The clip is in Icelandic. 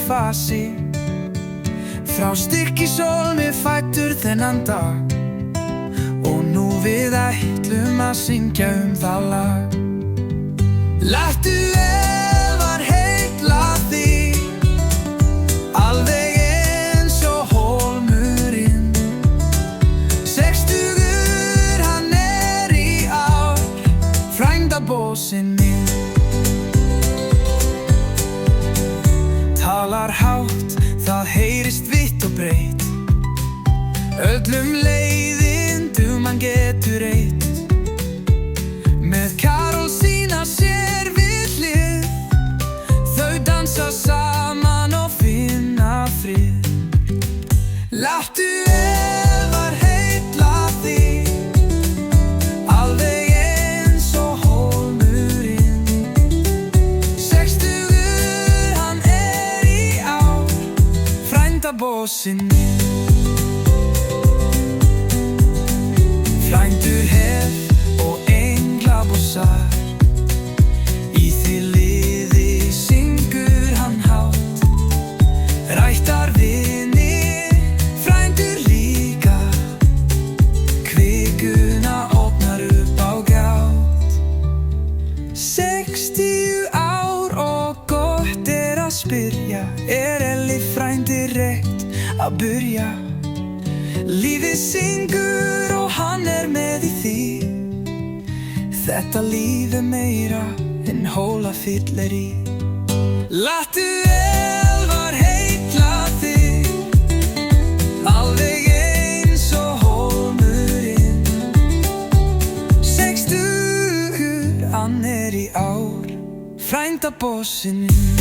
fasi. Frá Stykkishólmi fæddur þennan dag, og nú við ætlum að syngja það lag. Láttu Elvar heilla þig, alveg eins og hólmurinn. Sextugur hann í ár, frændabossinn minn. Talar hátt, það heyrist vitt og breitt, öllum leiðindum hann getur eytt. Með Karol sína sér við hlið, þau dansa saman og finna frið. Láttu Elvar heilla þig, alveg eins og hólmurinn. Sextugur hann í ár, frændabossinn minn. Frændur hef og englabossar, í því liði syngur hann hátt. Rættar vinir, frændur líka, kvikuna opnar upp á gátt. 60 ár og gott að spyrja, Elli frændi rétt að byrja? Lífið syngur og hann með í því. Þetta líf meira en hólafylleri. Láttu Elvar heilla þig, alveg eins og hólmurinn. Sextugur hann í ár, frændabossinn minn.